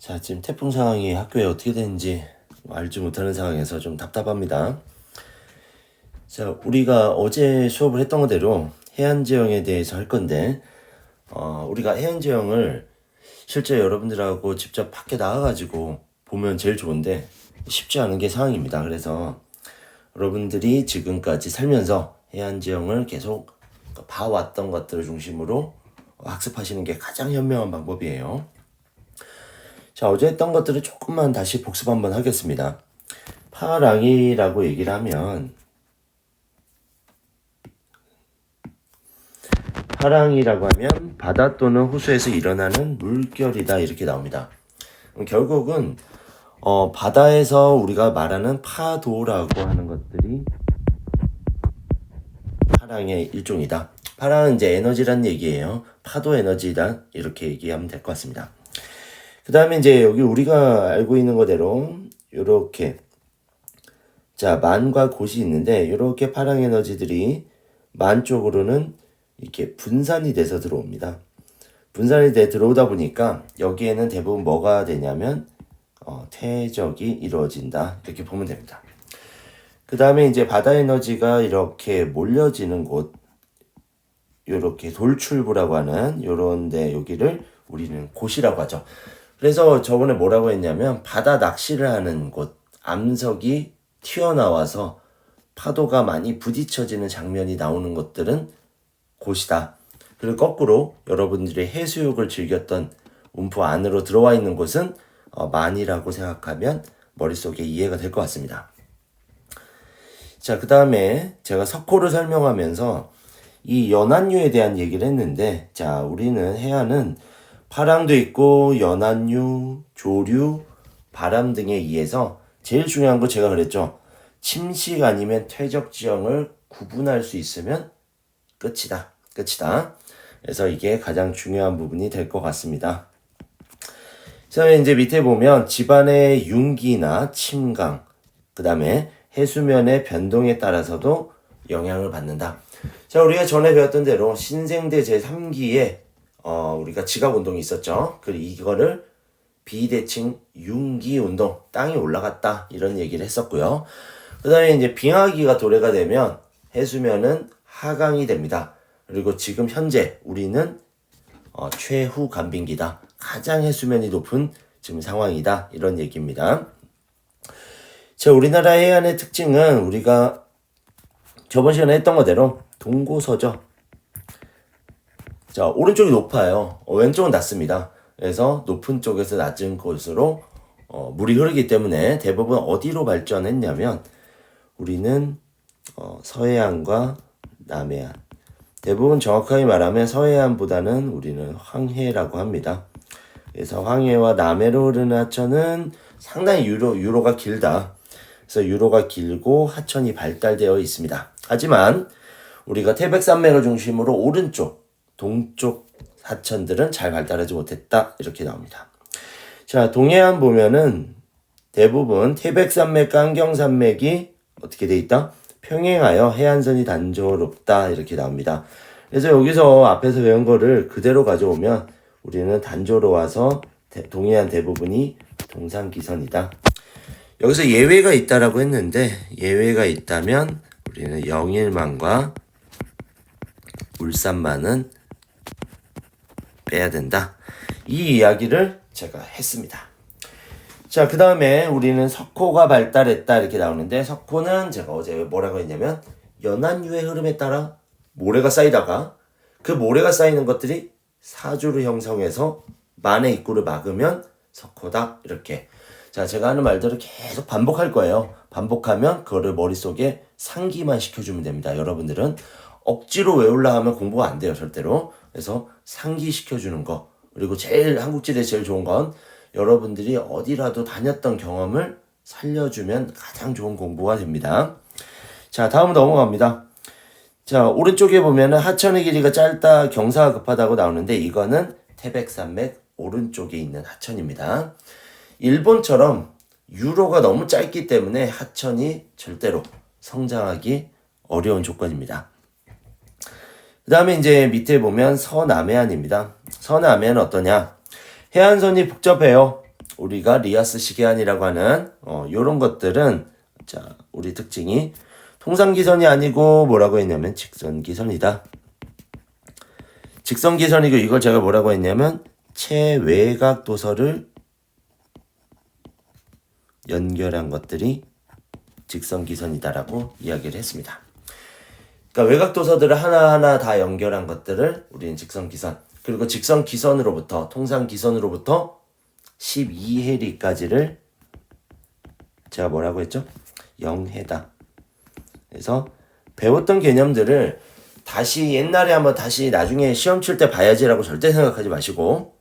자, 지금 태풍 상황이 학교에 어떻게 되는지 알지 못하는 상황에서 좀 답답합니다. 자, 우리가 어제 수업을 했던 거대로 해안지형에 대해서 할 건데, 우리가 해안지형을 실제 여러분들하고 직접 밖에 나가가지고 보면 제일 좋은데 쉽지 않은 게 상황입니다. 그래서 여러분들이 지금까지 살면서 해안지형을 계속 봐왔던 것들을 중심으로 학습하시는 게 가장 현명한 방법이에요. 자, 어제 했던 것들을 조금만 다시 복습 한번 하겠습니다. 파랑이라고 얘기를 하면 바다 또는 호수에서 일어나는 물결이다 이렇게 나옵니다. 결국은 바다에서 우리가 말하는 파도라고 하는 것들이 파랑의 일종이다. 파랑은 이제 에너지란 얘기예요. 파도 에너지다 이렇게 얘기하면 될 것 같습니다. 그 다음에 이제 여기 우리가 알고 있는 거대로 요렇게 자 만과 곳이 있는데 요렇게 파랑 에너지들이 만 쪽으로는 이렇게 분산이 돼서 들어옵니다. 분산이 돼 들어오다 보니까 여기에는 대부분 뭐가 되냐면 퇴적이 이루어진다 이렇게 보면 됩니다. 그 다음에 이제 바다 에너지가 이렇게 몰려지는 곳 요렇게 돌출부라고 하는 요런데 여기를 우리는 곳이라고 하죠. 그래서 저번에 뭐라고 했냐면 바다 낚시를 하는 곳 암석이 튀어나와서 파도가 많이 부딪혀지는 장면이 나오는 것들은 곳이다. 그리고 거꾸로 여러분들이 해수욕을 즐겼던 움프 안으로 들어와 있는 곳은 만이라고 생각하면 머릿속에 이해가 될 것 같습니다. 자, 그 다음에 제가 석호를 설명하면서 이 연안류에 대한 얘기를 했는데 자, 우리는 해안은 파랑도 있고 연안류, 조류, 바람 등에 의해서 제일 중요한 거 제가 그랬죠. 침식 아니면 퇴적 지형을 구분할 수 있으면 끝이다. 그래서 이게 가장 중요한 부분이 될 것 같습니다. 자, 이제 밑에 보면 집안의 융기나 침강, 그 다음에 해수면의 변동에 따라서도 영향을 받는다. 자, 우리가 전에 배웠던 대로 신생대 제3기에 우리가 지각운동이 있었죠. 그리고 이거를 비대칭 융기운동, 땅이 올라갔다 이런 얘기를 했었고요. 그 다음에 이제 빙하기가 도래가 되면 해수면은 하강이 됩니다. 그리고 지금 현재 우리는 최후 간빙기다. 가장 해수면이 높은 지금 상황이다. 이런 얘기입니다. 자, 우리나라 해안의 특징은 우리가 저번 시간에 했던 거대로 동고서죠. 자, 오른쪽이 높아요. 왼쪽은 낮습니다. 그래서 높은 쪽에서 낮은 곳으로 물이 흐르기 때문에 대부분 어디로 발전했냐면 우리는 서해안과 남해안. 대부분 정확하게 말하면 서해안보다는 우리는 황해라고 합니다. 그래서 황해와 남해로 흐르는 하천은 상당히 유로가 길다. 그래서 유로가 길고 하천이 발달되어 있습니다. 하지만 우리가 태백산맥을 중심으로 오른쪽, 동쪽 하천들은 잘 발달하지 못했다. 이렇게 나옵니다. 자, 동해안 보면은 대부분 태백산맥, 깡경산맥이 어떻게 돼 있다? 평행하여 해안선이 단조롭다. 이렇게 나옵니다. 그래서 여기서 앞에서 배운 거를 그대로 가져오면 우리는 단조로워서 동해안 대부분이 동산기선이다. 여기서 예외가 있다라고 했는데 예외가 있다면 우리는 영일만과 울산만은 빼야 된다. 이 이야기를 제가 했습니다. 자, 그 다음에 우리는 석호가 발달했다 이렇게 나오는데 석호는 제가 어제 뭐라고 했냐면 연안류의 흐름에 따라 모래가 쌓이다가 그 모래가 쌓이는 것들이 사주를 형성해서 만의 입구를 막으면 석호다 이렇게. 자, 제가 하는 말들을 계속 반복할 거예요. 반복하면 그거를 머릿속에 상기만 시켜주면 됩니다. 여러분들은 억지로 외우려 하면 공부가 안 돼요, 절대로. 그래서 상기시켜주는 거. 그리고 한국지대 제일 좋은 건 여러분들이 어디라도 다녔던 경험을 살려주면 가장 좋은 공부가 됩니다. 자, 다음 넘어갑니다. 자, 오른쪽에 보면은 하천의 길이가 짧다, 경사가 급하다고 나오는데 이거는 태백산맥 오른쪽에 있는 하천입니다. 일본처럼 유로가 너무 짧기 때문에 하천이 절대로 성장하기 어려운 조건입니다. 그 다음에 이제 밑에 보면 서남해안입니다. 서남해안은 어떠냐? 해안선이 복잡해요. 우리가 리아스 시계안이라고 하는 요런 것들은 자, 우리 특징이 통상기선이 아니고 뭐라고 했냐면 직선기선이다. 직선기선이고 이걸 제가 뭐라고 했냐면 최외곽 도서를 연결한 것들이 직선기선이다라고 이야기를 했습니다. 그러니까 외곽 도서들을 하나하나 다 연결한 것들을 우리는 직선기선, 그리고 직선기선으로부터 통상기선으로부터 12해리까지를 제가 뭐라고 했죠? 0해다. 그래서 배웠던 개념들을 다시 옛날에 한번 다시 나중에 시험 칠 때 봐야지라고 절대 생각하지 마시고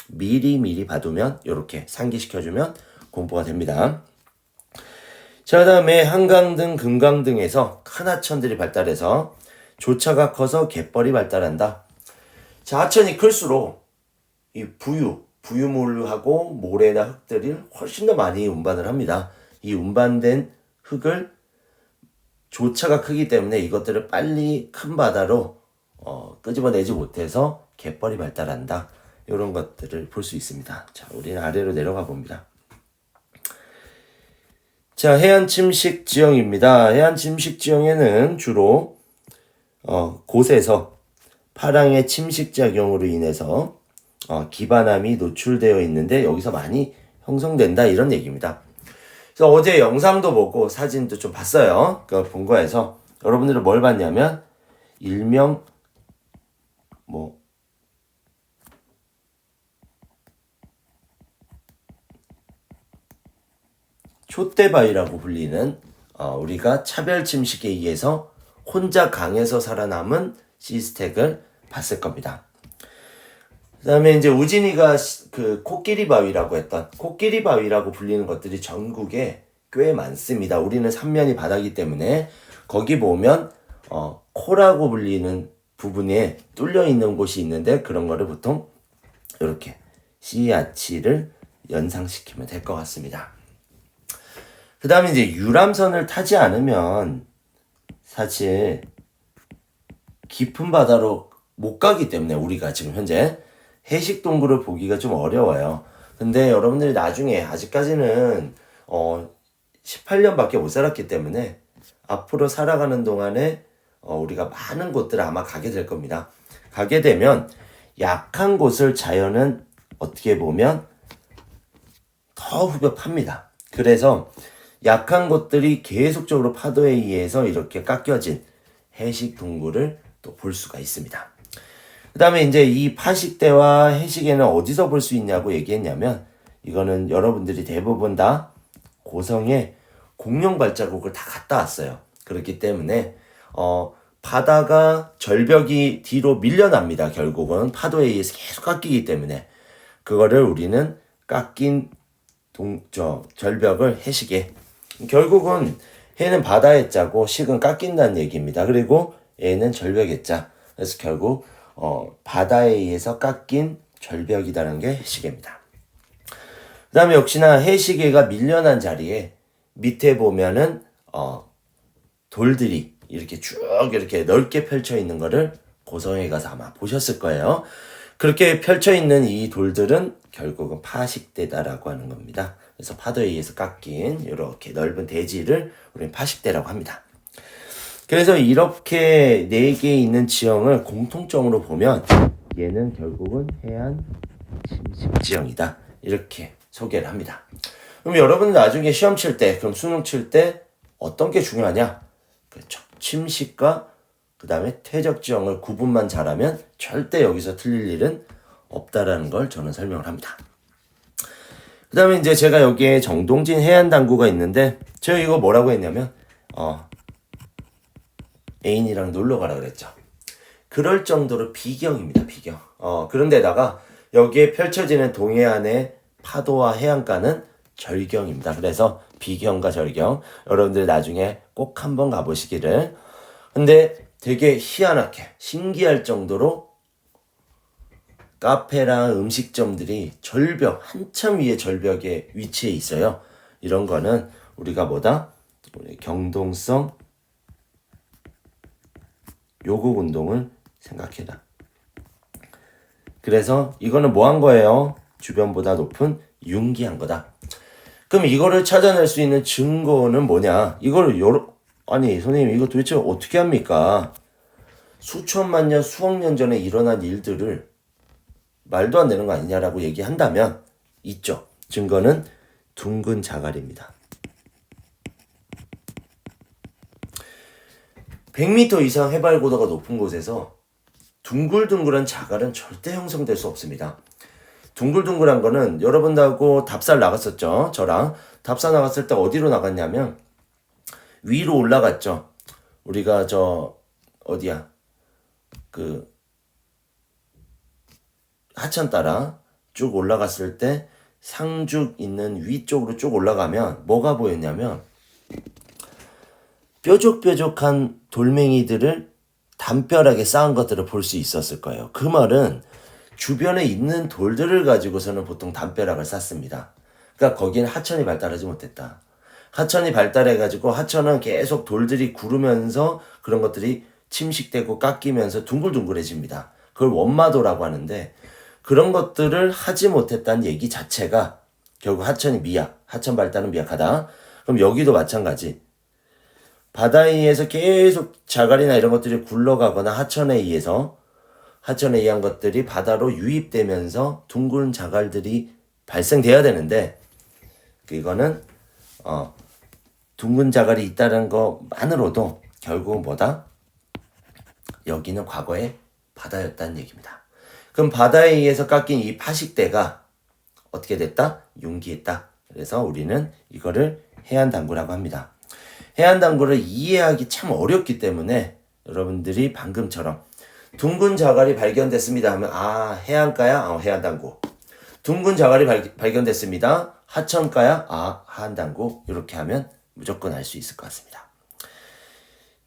미리 봐두면 이렇게 상기시켜주면 공부가 됩니다. 자, 그 다음에 한강등, 금강등에서 큰 하천들이 발달해서 조차가 커서 갯벌이 발달한다. 자, 하천이 클수록 이 부유물하고 모래나 흙들이 훨씬 더 많이 운반을 합니다. 이 운반된 흙을 조차가 크기 때문에 이것들을 빨리 큰 바다로 끄집어내지 못해서 갯벌이 발달한다. 이런 것들을 볼 수 있습니다. 자, 우리는 아래로 내려가 봅니다. 자, 해안 침식 지형입니다. 해안 침식 지형에는 주로 곳에서 파랑의 침식 작용으로 인해서 기반함이 노출되어 있는데 여기서 많이 형성된다 이런 얘기입니다. 그래서 어제 영상도 보고 사진도 좀 봤어요. 그 본 거에서 여러분들은 뭘 봤냐면 일명 촛대바위라고 불리는 우리가 차별 침식에 의해서 혼자 강에서 살아남은 시스텍을 봤을 겁니다. 그 다음에 이제 우진이가 그 코끼리 바위라고 했던 코끼리 바위라고 불리는 것들이 전국에 꽤 많습니다. 우리는 삼면이 바다이기 때문에 거기 보면 코라고 불리는 부분에 뚫려 있는 곳이 있는데 그런 거를 보통 이렇게 C아치를 연상시키면 될 것 같습니다. 그 다음에 이제 유람선을 타지 않으면 사실 깊은 바다로 못 가기 때문에 우리가 지금 현재 해식 동굴을 보기가 좀 어려워요. 근데 여러분들이 나중에 아직까지는 18년밖에 못 살았기 때문에 앞으로 살아가는 동안에 우리가 많은 곳들을 아마 가게 될 겁니다. 가게 되면 약한 곳을 자연은 어떻게 보면 더 후벼 팝니다. 그래서 약한 곳들이 계속적으로 파도에 의해서 이렇게 깎여진 해식 동굴을 또 볼 수가 있습니다. 그 다음에 이제 이 파식대와 해식에는 어디서 볼 수 있냐고 얘기했냐면 이거는 여러분들이 대부분 다 고성에 공룡 발자국을 다 갔다 왔어요. 그렇기 때문에 바다가 절벽이 뒤로 밀려납니다. 결국은 파도에 의해서 계속 깎이기 때문에 그거를 우리는 깎인 절벽을 해식에 결국은 해는 바다의 자고 식은 깎인다는 얘기입니다. 그리고 애는 절벽의 자. 그래서 결국 바다에 의해서 깎인 절벽이라는 게 해시계입니다. 그 다음에 역시나 해시계가 밀려난 자리에 밑에 보면은 돌들이 이렇게 쭉 이렇게 넓게 펼쳐 있는 거를 고성에 가서 아마 보셨을 거예요. 그렇게 펼쳐 있는 이 돌들은 결국은 파식대다라고 하는 겁니다. 그래서 파도에 의해서 깎인 이렇게 넓은 대지를 우리는 파식대라고 합니다. 그래서 이렇게 4개 있는 지형을 공통점으로 보면 얘는 결국은 해안 침식 지형이다. 이렇게 소개를 합니다. 그럼 여러분은 나중에 시험 칠 때, 그럼 수능 칠 때 어떤 게 중요하냐? 그렇죠. 침식과 그 다음에 퇴적 지형을 구분만 잘하면 절대 여기서 틀릴 일은 없다라는 걸 저는 설명을 합니다. 그 다음에 이제 제가 여기에 정동진 해안당구가 있는데 제가 이거 뭐라고 했냐면 애인이랑 놀러 가라 그랬죠. 그럴 정도로 비경입니다. 비경. 그런데다가 여기에 펼쳐지는 동해안의 파도와 해안가는 절경입니다. 그래서 비경과 절경 여러분들 나중에 꼭 한번 가보시기를. 근데 되게 희한하게 신기할 정도로 카페랑 음식점들이 절벽 한참 위에 절벽에 위치해 있어요. 이런 거는 우리가 뭐다? 경동성 요국 운동을 생각해라. 그래서 이거는 뭐 한 거예요? 주변보다 높은 융기한 거다. 그럼 이거를 찾아낼 수 있는 증거는 뭐냐? 아니 선생님 이거 도대체 어떻게 합니까? 수천만 년, 수억 년 전에 일어난 일들을 말도 안 되는 거 아니냐라고 얘기한다면 있죠. 증거는 둥근 자갈입니다. 100m 이상 해발 고도가 높은 곳에서 둥글둥글한 자갈은 절대 형성될 수 없습니다. 둥글둥글한 거는 여러분들하고 답사 나갔었죠. 저랑 답사 나갔을 때 어디로 나갔냐면 위로 올라갔죠. 우리가 하천 따라 쭉 올라갔을 때 상죽 있는 위쪽으로 쭉 올라가면 뭐가 보였냐면 뾰족뾰족한 돌멩이들을 담벼락에 쌓은 것들을 볼 수 있었을 거예요. 그 말은 주변에 있는 돌들을 가지고서는 보통 담벼락을 쌓습니다. 그러니까 거기는 하천이 발달하지 못했다. 하천이 발달해가지고 하천은 계속 돌들이 구르면서 그런 것들이 침식되고 깎이면서 둥글둥글해집니다. 그걸 원마도라고 하는데 그런 것들을 하지 못했다는 얘기 자체가 결국 하천 발달은 미약하다. 그럼 여기도 마찬가지. 바다에 의해서 계속 자갈이나 이런 것들이 굴러가거나 하천에 의한 것들이 바다로 유입되면서 둥근 자갈들이 발생돼야 되는데 이거는 둥근 자갈이 있다는 것만으로도 결국은 뭐다? 여기는 과거에 바다였다는 얘기입니다. 그럼 바다에 의해서 깎인 이 파식대가 어떻게 됐다? 융기했다. 그래서 우리는 이거를 해안당구라고 합니다. 해안당구를 이해하기 참 어렵기 때문에 여러분들이 방금처럼 둥근 자갈이 발견됐습니다 하면 해안가야? 해안당구. 둥근 자갈이 발견됐습니다. 하천가야? 하안당구. 이렇게 하면 무조건 알 수 있을 것 같습니다.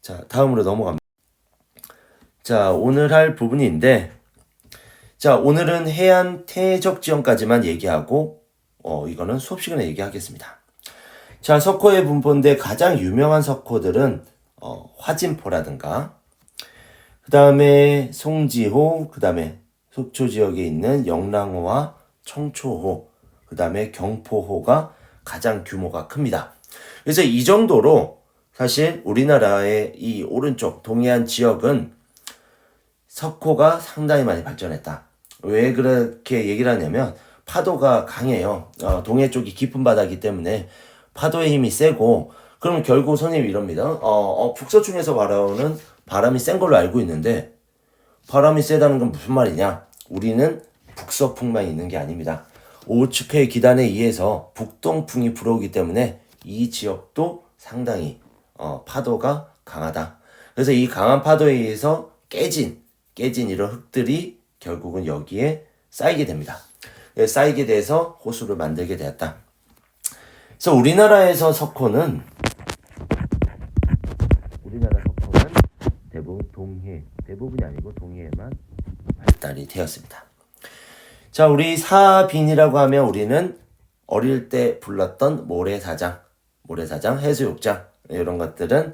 자, 다음으로 넘어갑니다. 자, 오늘 할 부분인데 자, 오늘은 해안 태적 지형까지만 얘기하고 이거는 수업 시간에 얘기하겠습니다. 자, 석호의 분포인데 가장 유명한 석호들은 화진포라든가 그 다음에 송지호, 그 다음에 속초 지역에 있는 영랑호와 청초호, 그 다음에 경포호가 가장 규모가 큽니다. 그래서 이 정도로 사실 우리나라의 이 오른쪽 동해안 지역은 석호가 상당히 많이 발전했다. 왜 그렇게 얘기를 하냐면 파도가 강해요. 동해 쪽이 깊은 바다이기 때문에 파도의 힘이 세고 그러면 결국 선생님이 이럽니다. 북서충에서 바라오는 바람이 센 걸로 알고 있는데 바람이 세다는 건 무슨 말이냐? 우리는 북서풍만 있는 게 아닙니다. 오츠크의 기단에 의해서 북동풍이 불어오기 때문에 이 지역도 상당히 파도가 강하다. 그래서 이 강한 파도에 의해서 깨진 이런 흙들이 결국은 여기에 쌓이게 됩니다. 쌓이게 돼서 호수를 만들게 되었다. 그래서 우리나라 석호는 대부분이 아니고 동해에만 발달이 되었습니다. 자, 우리 사빈이라고 하면 우리는 어릴 때 불렀던 모래사장, 해수욕장 이런 것들은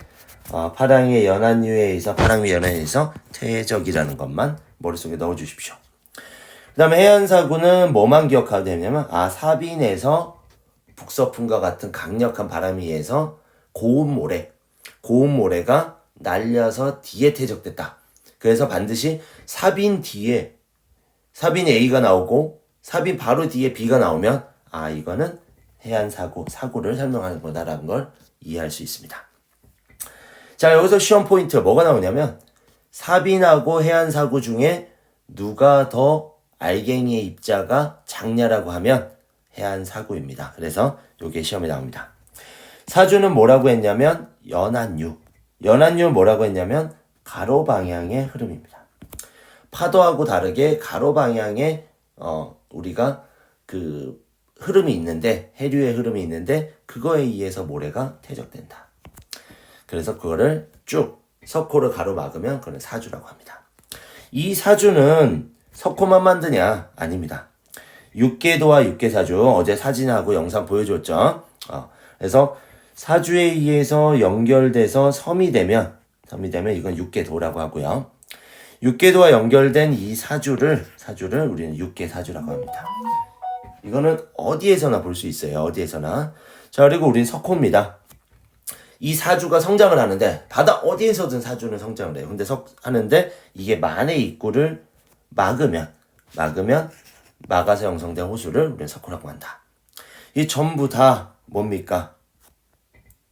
파랑의 연안위에 의해서 퇴적이라는 것만 머릿속에 넣어주십시오. 그 다음에 해안사구는 뭐만 기억하면 되냐면 사빈에서 북서풍과 같은 강력한 바람에 의해서 고운 모래가 날려서 뒤에 퇴적됐다. 그래서 반드시 사빈 A가 나오고 사빈 바로 뒤에 B가 나오면 이거는 해안사구를 설명하는 거다라는 걸 이해할 수 있습니다. 자, 여기서 시험 포인트 뭐가 나오냐면 사빈하고 해안사구 중에 누가 더 알갱이의 입자가 작냐라고 하면 해안사구입니다. 그래서 이게 시험에 나옵니다. 사주는 뭐라고 했냐면 연안유는 뭐라고 했냐면 가로 방향의 흐름입니다. 파도하고 다르게 가로 방향에 우리가 그 흐름이 있는데 해류의 흐름이 있는데 그거에 의해서 모래가 퇴적된다. 그래서 그거를 쭉 석호를 가로막으면 그건 사주라고 합니다. 이 사주는 석호만 만드냐? 아닙니다. 육계도와 육계사주 어제 사진하고 영상 보여줬죠. 그래서 사주에 의해서 연결돼서 섬이 되면 이건 육계도라고 하고요. 육계도와 연결된 이 사주를 우리는 육계사주라고 합니다. 이거는 어디에서나 볼 수 있어요. 어디에서나. 자, 그리고 우린 석호입니다. 이 사주가 성장을 하는데 바다 어디에서든 사주는 성장을 해요. 근데 하는데 이게 만의 입구를 막아서 형성된 호수를 우리는 석호라고 한다. 이 전부 다 뭡니까?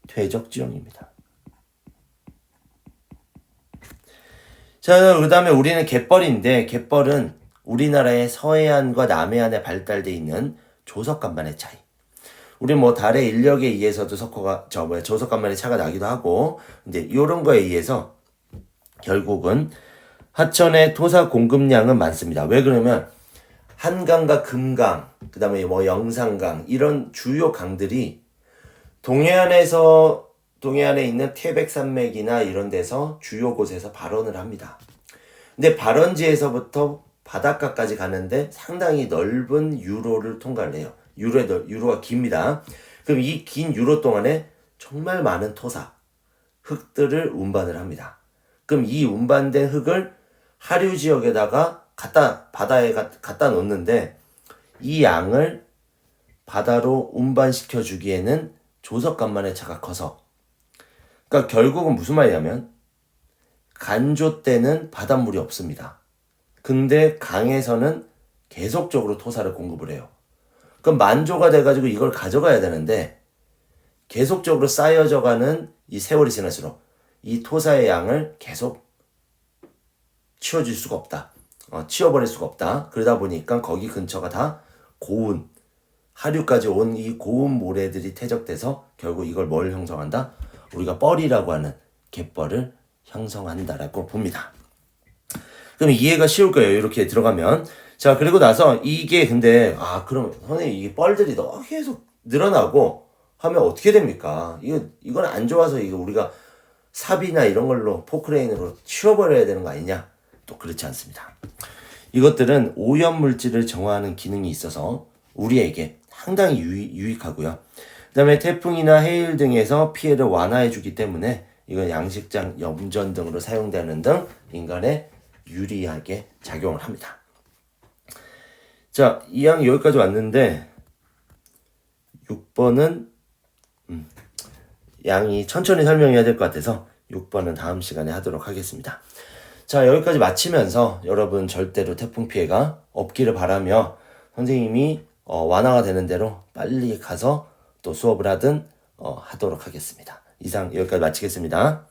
퇴적지형입니다. 자, 그 다음에 우리는 갯벌인데 갯벌은 우리나라의 서해안과 남해안에 발달되어 있는 조석간만의 차이. 우리 뭐 달의 인력에 의해서도 조석간만의 차가 나기도 하고, 근데 이런 거에 의해서 결국은 하천의 토사 공급량은 많습니다. 왜 그러면 한강과 금강, 그 다음에 뭐 영산강 이런 주요 강들이 동해안에 있는 태백산맥이나 이런 데서 주요 곳에서 발원을 합니다. 근데 발원지에서부터 바닷가까지 가는데 상당히 넓은 유로를 통과를 해요. 유로가 깁니다. 그럼 이 긴 유로 동안에 정말 많은 흙들을 운반을 합니다. 그럼 이 운반된 흙을 하류 지역에다가 바다에 갖다 놓는데 이 양을 바다로 운반시켜 주기에는 조석간만의 차가 커서, 그러니까 결국은 무슨 말이냐면 간조 때는 바닷물이 없습니다. 근데 강에서는 계속적으로 토사를 공급을 해요. 그럼 만조가 돼가지고 이걸 가져가야 되는데 계속적으로 쌓여져 가는 이 세월이 지날수록 이 토사의 양을 계속 치워줄 수가 없다. 치워버릴 수가 없다. 그러다 보니까 거기 근처가 다 고운, 하류까지 온 이 고운 모래들이 퇴적돼서 결국 이걸 뭘 형성한다? 우리가 뻘이라고 하는 갯벌을 형성한다라고 봅니다. 그럼 이해가 쉬울 거예요. 이렇게 들어가면. 자, 그리고 나서 이게 근데 그럼 선생님 이게 뻘들이 너무 계속 늘어나고 하면 어떻게 됩니까? 이건 안 좋아서 이거 우리가 삽이나 이런 걸로 포크레인으로 치워버려야 되는 거 아니냐? 또 그렇지 않습니다. 이것들은 오염물질을 정화하는 기능이 있어서 우리에게 상당히 유익하고요. 그 다음에 태풍이나 해일 등에서 피해를 완화해 주기 때문에 이건 양식장, 염전 등으로 사용되는 등 인간에 유리하게 작용을 합니다. 자, 이 양 여기까지 왔는데 6번은 양이 천천히 설명해야 될 것 같아서 6번은 다음 시간에 하도록 하겠습니다. 자, 여기까지 마치면서 여러분 절대로 태풍 피해가 없기를 바라며 선생님이 완화가 되는 대로 빨리 가서 또 수업을 하든 하도록 하겠습니다. 이상 여기까지 마치겠습니다.